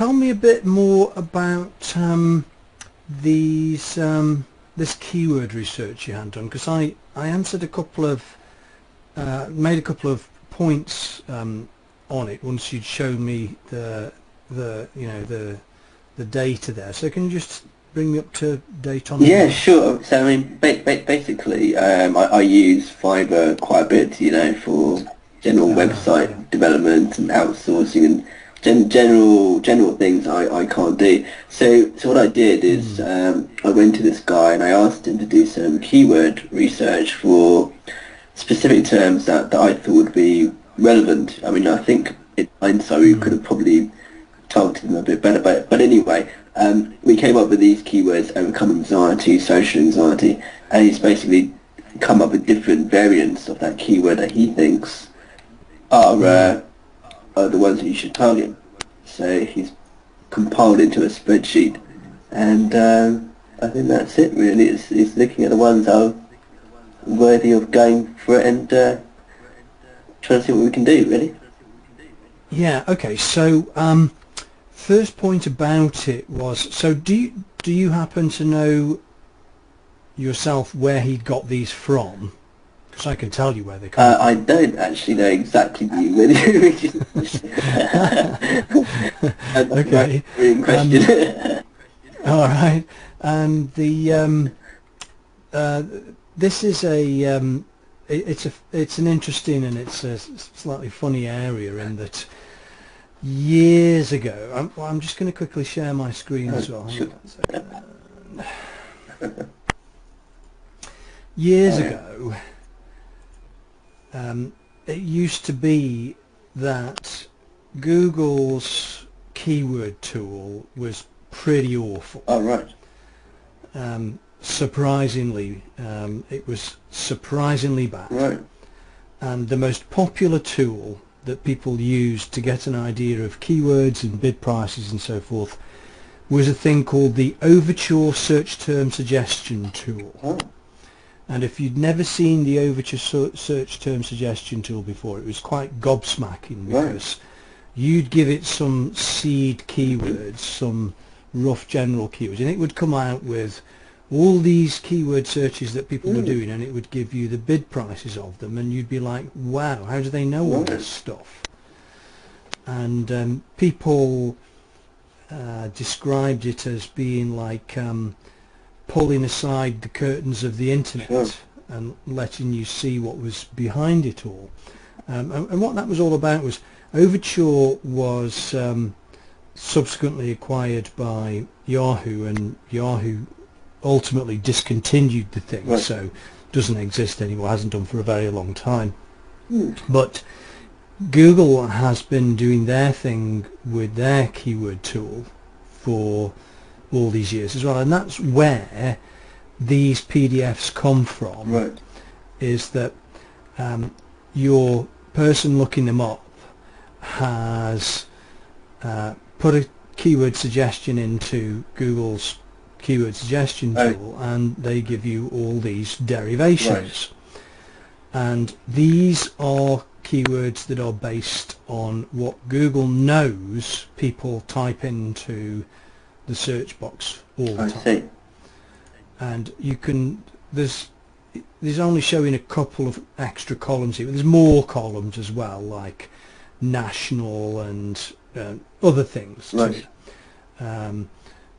tell me a bit more about this keyword research you had done, because I answered a couple of made a couple of points on it once you'd shown me the data there. So can you just bring me up to date on that? Yeah, sure. So I mean, basically, I use Fiverr quite a bit, for general website development and outsourcing and general things I can't do. So what I did is I went to this guy and I asked him to do some keyword research for specific terms that I thought would be relevant. I mean, I think in hindsight we could have probably targeted them a bit better, but anyway, we came up with these keywords: overcome anxiety, social anxiety, and he's basically come up with different variants of that keyword that he thinks are the ones that you should target. So he's compiled into a spreadsheet, and I think that's it really. It's looking at the ones that are worthy of going for it and trying to see what we can do, really. Yeah, okay, so first point about it was, so do you happen to know yourself where he got these from? Because I can tell you where they come from. I don't actually know exactly Okay. Question. All right, and this is it's an interesting and it's a slightly funny area in that years ago, I'm just going to quickly share my screen as well. Sure. Years ago, it used to be that Google's keyword tool was pretty awful. Oh, right. Surprisingly, it was surprisingly bad. Right. And the most popular tool that people used to get an idea of keywords and bid prices and so forth was a thing called the Overture Search Term Suggestion tool. Oh. And if you'd never seen the Overture Search Term Suggestion tool before, it was quite gobsmacking, because you'd give it some seed keywords, some rough general keywords, and it would come out with all these keyword searches that people were doing, and it would give you the bid prices of them, and you'd be like, wow, how do they know all this stuff? And people described it as being like pulling aside the curtains of the internet and letting you see what was behind it all. And what that was all about was, Overture was subsequently acquired by Yahoo, and Yahoo ultimately discontinued the thing, so doesn't exist anymore, hasn't done for a very long time. But Google has been doing their thing with their keyword tool for all these years as well, and that's where these PDFs come from. Is that your person looking them up has put a keyword suggestion into Google's keyword suggestion tool, and they give you all these derivations, and these are keywords that are based on what Google knows people type into the search box all the time. And you can, there's only showing a couple of extra columns here, but there's more columns as well, like national and other things too.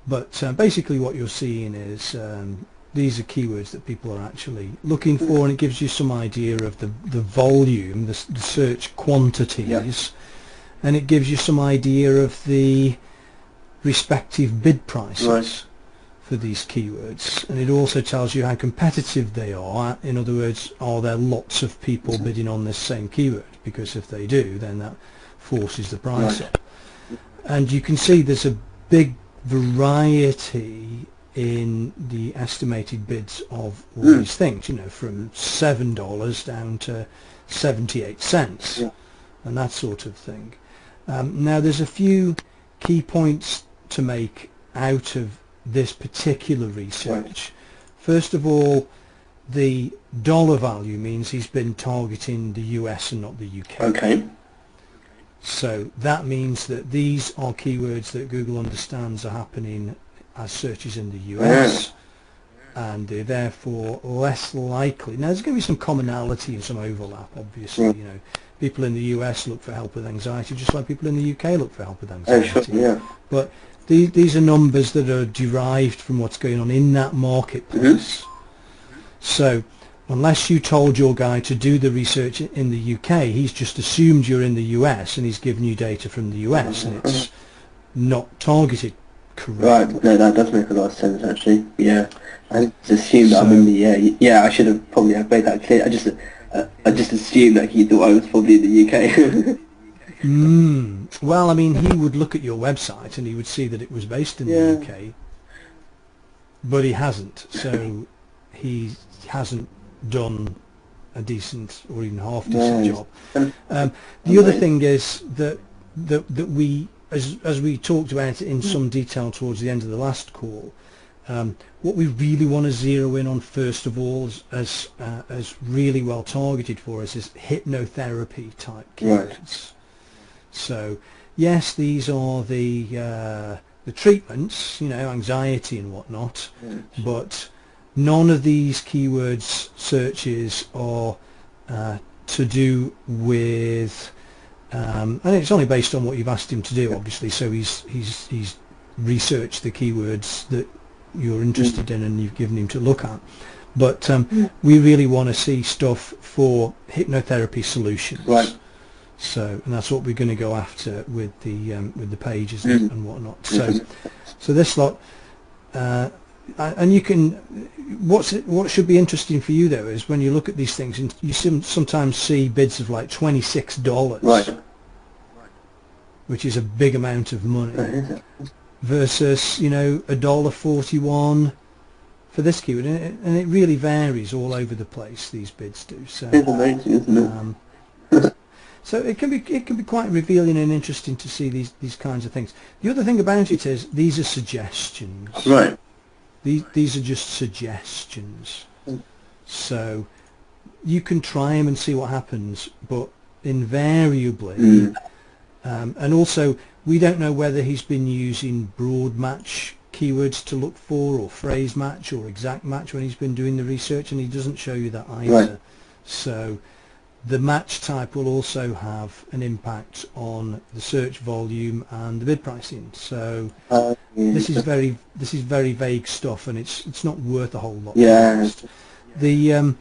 But basically what you're seeing is these are keywords that people are actually looking for, and it gives you some idea of the volume, the search quantities, and it gives you some idea of the respective bid prices for these keywords, and it also tells you how competitive they are. In other words, are there lots of people bidding on this same keyword? Because if they do, then that forces the price up. And you can see there's a big variety in the estimated bids of all these things, from $7 down to 78 cents and that sort of thing. Now there's a few key points to make out of this particular research. First of all, the dollar value means he's been targeting the US and not the UK. So that means that these are keywords that Google understands are happening as searches in the US, and they're therefore less likely. Now there's going to be some commonality and some overlap, obviously. You know, people in the US look for help with anxiety just like people in the UK look for help with anxiety. But these are numbers that are derived from what's going on in that marketplace. So unless you told your guy to do the research in the UK, he's just assumed you're in the US and he's given you data from the US, and it's not targeted correctly. Right, no, that does make a lot of sense actually. Yeah, I just assumed that I'm in the I should have probably have made that clear. I just assumed that he thought I was probably in the UK. Well, I mean, he would look at your website and he would see that it was based in the UK, but he hasn't. So he hasn't done a decent or even half decent job. The other thing is that we, as we talked about it in some detail towards the end of the last call, what we really want to zero in on first of all, as really well targeted for us, is hypnotherapy type keywords. So yes, these are the treatments, you know, anxiety and whatnot, but none of these keywords searches are to do with, and it's only based on what you've asked him to do, obviously. So he's researched the keywords that you're interested in and you've given him to look at. But we really want to see stuff for hypnotherapy solutions. Right. So, and that's what we're going to go after with the pages and whatnot. So this lot. And you can, what should be interesting for you though is when you look at these things, and you sometimes see bids of like $26, which is a big amount of money, versus, you know, $1.41 for this keyword, and it really varies all over the place. These bids do. So it's amazing, isn't it? So it can be quite revealing and interesting to see these kinds of things. The other thing about it is these are suggestions. Right. These are just suggestions, so you can try them and see what happens, but invariably, and also we don't know whether he's been using broad match keywords to look for, or phrase match, or exact match when he's been doing the research, and he doesn't show you that either. So the match type will also have an impact on the search volume and the bid pricing. So this is very vague stuff, and it's not worth a whole lot. The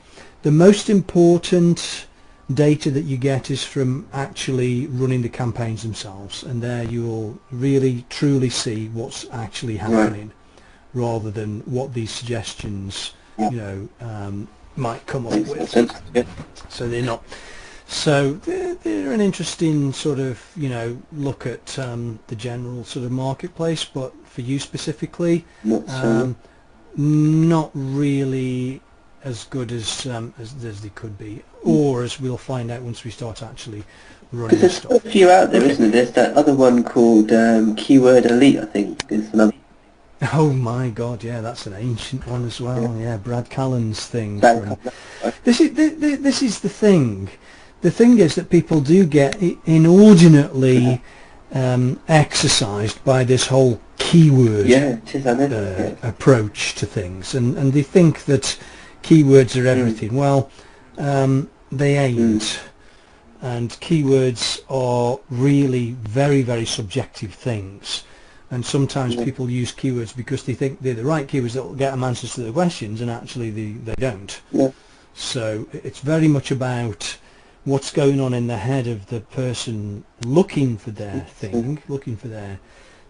most important data that you get is from actually running the campaigns themselves, and there you'll really truly see what's actually happening, rather than what these suggestions might come up with. So they're not. So they're an interesting sort of, you know, look at the general sort of marketplace, but for you specifically, not really as good as they could be, or as we'll find out once we start actually running there's stuff. There's a few out there, isn't there? There's that other one called Keyword Elite, I think, is another. Oh my God! Yeah, that's an ancient one as well. Yeah, Brad Callen's thing. This is the thing. The thing is that people do get inordinately exercised by this whole keyword approach to things, and they think that keywords are everything. Well, they ain't. And keywords are really very, very subjective things. And sometimes people use keywords because they think they're the right keywords that will get them answers to their questions, and actually they don't. So it's very much about what's going on in the head of the person looking for their thing, looking for their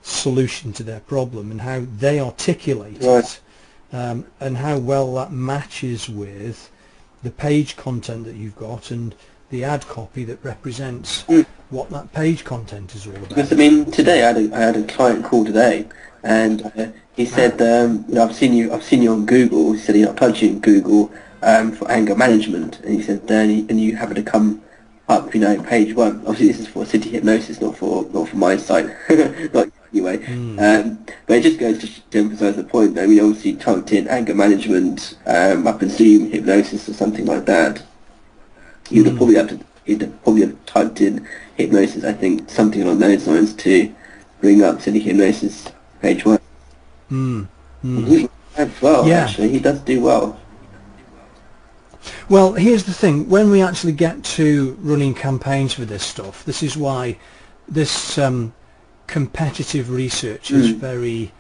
solution to their problem, and how they articulate it, and how well that matches with the page content that you've got and the ad copy that represents what that page content is all about. Because I mean, today I had a client call today, and he said, you know, I've seen you on Google. He said, you know, I plugged you in Google for anger management, and he said, and you happen to come up, you know, page one. Obviously, this is for City Hypnosis, not for my site. Not anyway, but it just goes to emphasise the point that we obviously typed in anger management, I presume hypnosis or something like that. You'd have probably have to he'd probably have typed in hypnosis, I think, something along those lines to bring up City Hypnosis page 1. He does well, Yeah. actually. He does do well. Well, here's the thing. When we actually get to running campaigns for this stuff, this is why this competitive research is very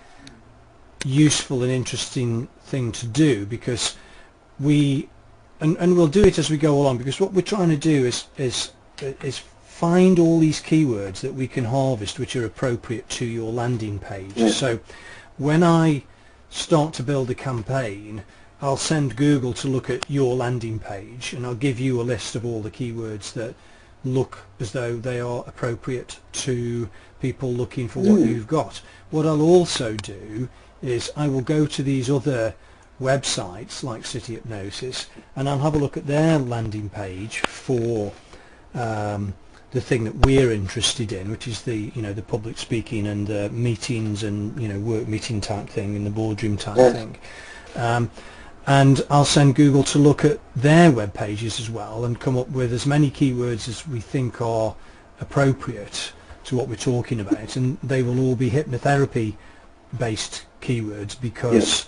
useful and interesting thing to do, because and we'll do it as we go along, because what we're trying to do is find all these keywords that we can harvest which are appropriate to your landing page. Yeah. So when I start to build a campaign, I'll send Google to look at your landing page, and I'll give you a list of all the keywords that look as though they are appropriate to people looking for what you've got. What I'll also do is I will go to these other websites like City Hypnosis, and I'll have a look at their landing page for the thing that we're interested in, which is the the public speaking and the meetings and work meeting type thing and the boardroom type thing. And I'll send Google to look at their web pages as well and come up with as many keywords as we think are appropriate to what we're talking about, and they will all be hypnotherapy based keywords, because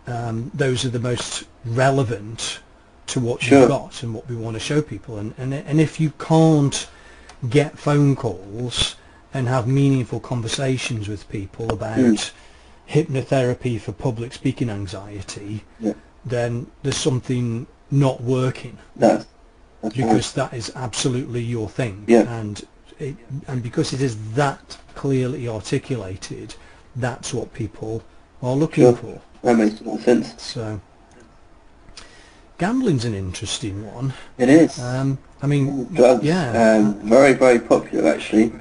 those are the most relevant to what you've got and what we want to show people. And if you can't get phone calls and have meaningful conversations with people about hypnotherapy for public speaking anxiety, then there's something not working. That's because that is absolutely your thing. And because it is that clearly articulated, that's what people are looking for. That makes more sense. So gambling's an interesting one. It is. I mean, drugs, very, very popular actually.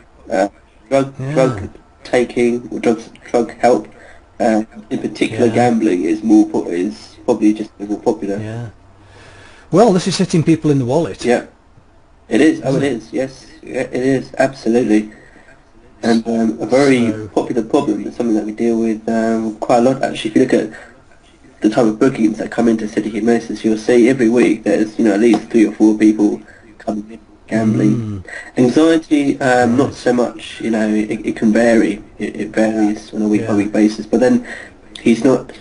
Drug taking, or drug help, in particular gambling is probably just more popular. Yeah. Well, this is hitting people in the wallet. Yeah. It is. Oh, it is. Yes, it is. Absolutely. And a very popular problem is something that we deal with quite a lot actually. If you look at the type of bookings that come into City Hypnosis, you'll see every week there's at least 3 or 4 people coming in gambling. Anxiety, not so much. It can vary. It varies on a week-by-week basis. But then he's not.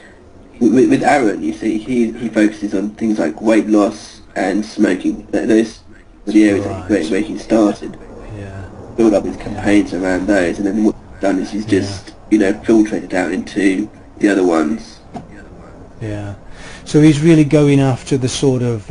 With Aaron, you see, he focuses on things like weight loss and smoking. Those were the areas where he started. Build up his campaigns around those, and then what he's done is he's just filtrated out into the other ones. So he's really going after the sort of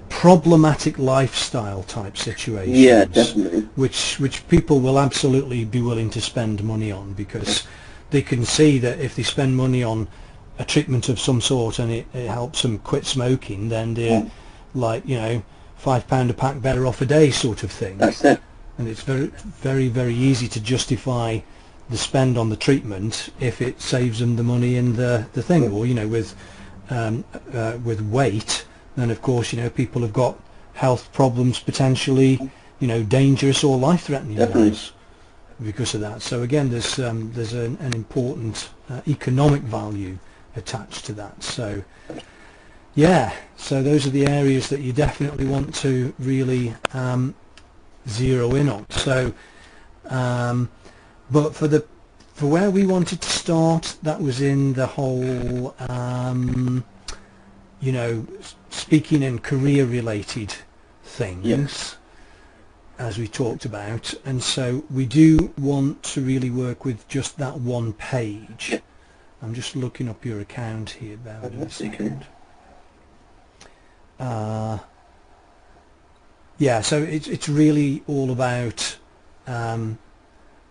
problematic lifestyle type situations. Yeah, definitely. Which people will absolutely be willing to spend money on, because they can see that if they spend money on a treatment of some sort and it helps them quit smoking, then they're like £5 a pack better off a day sort of thing. That's it. And it's very, very, very easy to justify the spend on the treatment if it saves them the money in the thing. Or with weight, then of course people have got health problems, potentially dangerous or life-threatening ones because of that. So again, there's an important economic value attached to that. So so those are the areas that you definitely want to really zero in on. So but for where we wanted to start, that was in the whole speaking and career related things, as we talked about. And so we do want to really work with just that one page. I'm just looking up your account here, bear with me a second. So it's really all about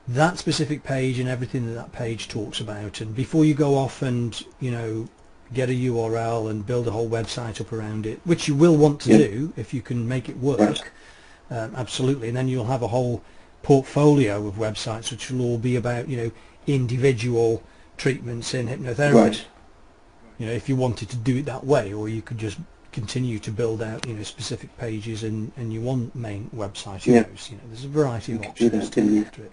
that specific page and everything that page talks about. And before you go off and get a URL and build a whole website up around it, which you will want to do if you can make it work, absolutely, and then you'll have a whole portfolio of websites which will all be about individual treatments in hypnotherapy. If you wanted to do it that way, or you could just continue to build out specific pages and you want main website. There's a variety of options to go after it.